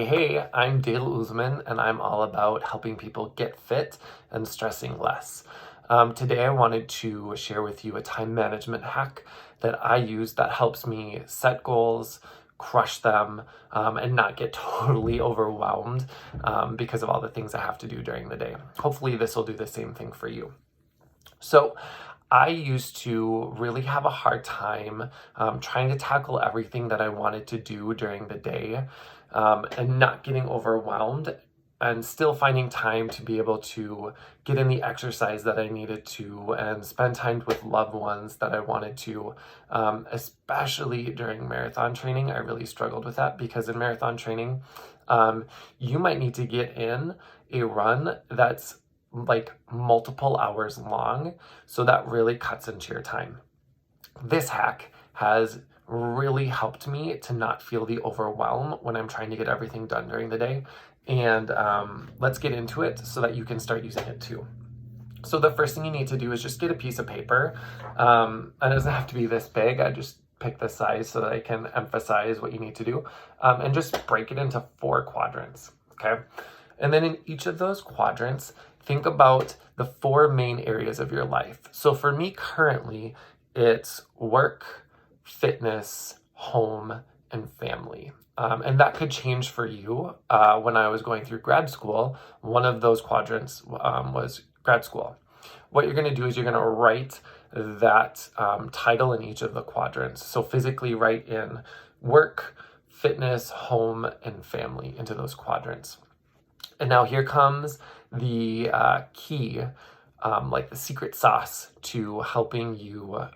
Hey, I'm Dale Uzman, and I'm all about helping people get fit and stressing less. Today, I wanted to share with you a time management hack that I use that helps me set goals, crush them, and not get totally overwhelmed because of all the things I have to do during the day. Hopefully, this will do the same thing for you. So, I used to really have a hard time trying to tackle everything that I wanted to do during the day and not getting overwhelmed and still finding time to be able to get in the exercise that I needed to and spend time with loved ones that I wanted to. Especially during marathon training, I really struggled with that because in marathon training, you might need to get in a run that's like multiple hours long, so that really cuts into your time. This hack has really helped me to not feel the overwhelm when I'm trying to get everything done during the day. And let's get into it so that you can start using it too. So the first thing you need to do is just get a piece of paper. And it doesn't have to be this big. I just pick the size so that I can emphasize what you need to do. And just break it into 4 quadrants, okay? And then in each of those quadrants, think about the 4 main areas of your life. So for me currently, it's work, fitness, home, and family. And that could change for you. When I was going through grad school, one of those quadrants was grad school. What you're going to do is you're going to write that title in each of the quadrants. So physically write in work, fitness, home, and family into those quadrants. And now here comes the key, like the secret sauce to helping you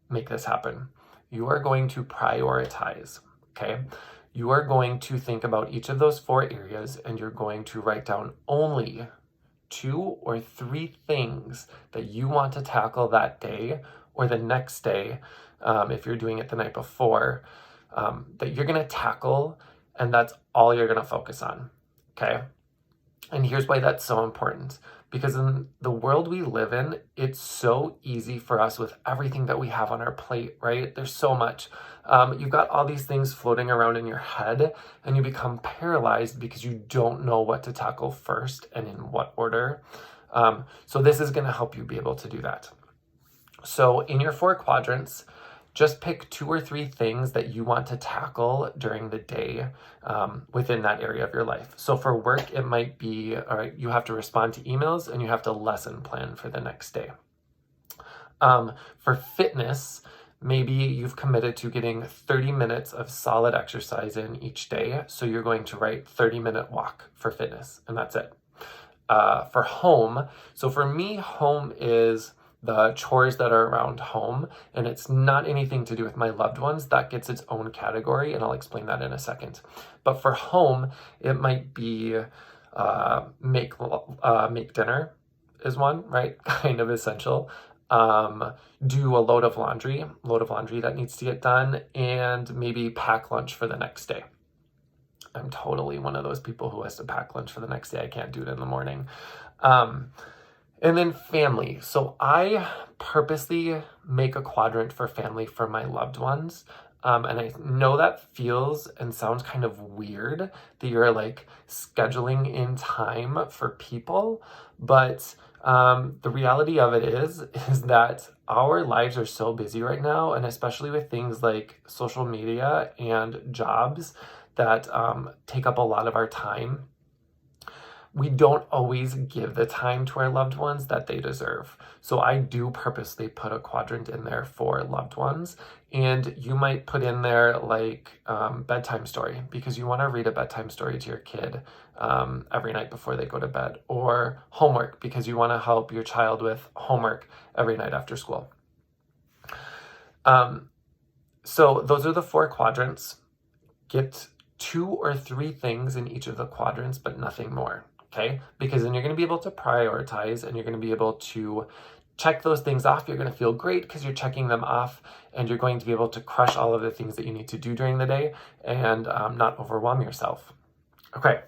make this happen. You are going to prioritize, okay? You are going to think about each of those 4 areas and you're going to write down only 2 or 3 things that you want to tackle that day or the next day, if you're doing it the night before, that you're going to tackle, and that's all you're going to focus on, okay? And here's why that's so important. Because in the world we live in, it's so easy for us with everything that we have on our plate, right? There's so much. You've got all these things floating around in your head, and you become paralyzed because you don't know what to tackle first and in what order. So this is going to help you be able to do that. So in your 4 quadrants, just pick 2 or 3 things that you want to tackle during the day within that area of your life. So for work, it might be, all right, you have to respond to emails and you have to lesson plan for the next day. For fitness, maybe you've committed to getting 30 minutes of solid exercise in each day. So you're going to write 30-minute walk for fitness, and that's it. For home, so for me, home is the chores that are around home, and it's not anything to do with my loved ones. That gets its own category, and I'll explain that in a second. But for home, it might be make dinner is one, right? Kind of essential. Do a load of laundry that needs to get done, and maybe pack lunch for the next day. I'm totally one of those people who has to pack lunch for the next day. I can't do it in the morning. And then family. So I purposely make a quadrant for family for my loved ones. And I know that feels and sounds kind of weird that you're like scheduling in time for people. But the reality of it is that our lives are so busy right now. And especially with things like social media and jobs that take up a lot of our time, we don't always give the time to our loved ones that they deserve. So I do purposely put a quadrant in there for loved ones. And you might put in there like bedtime story, because you want to read a bedtime story to your kid every night before they go to bed. Or homework, because you want to help your child with homework every night after school. So those are the 4 quadrants. Get 2 or 3 things in each of the quadrants, but nothing more. Okay, because then you're going to be able to prioritize and you're going to be able to check those things off. You're going to feel great because you're checking them off, and you're going to be able to crush all of the things that you need to do during the day and not overwhelm yourself. Okay,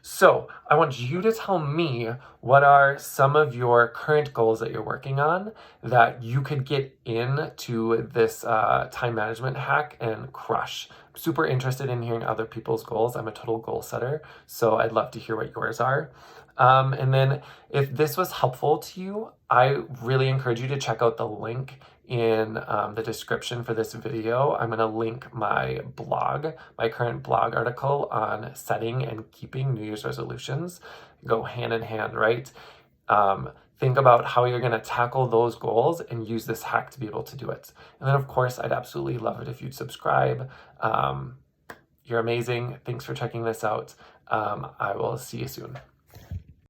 So I want you to tell me what are some of your current goals that you're working on that you could get into this time management hack and crush. I'm super interested in hearing other people's goals. I'm a total goal setter, so I'd love to hear what yours are. And then if this was helpful to you, I really encourage you to check out the link in the description for this video. I'm going to link my blog, my current blog article on setting and keeping New Year's resolutions. Go hand in hand, right? Think about how you're going to tackle those goals and use this hack to be able to do it. And then, of course, I'd absolutely love it if you'd subscribe. You're amazing. Thanks for checking this out. I will see you soon.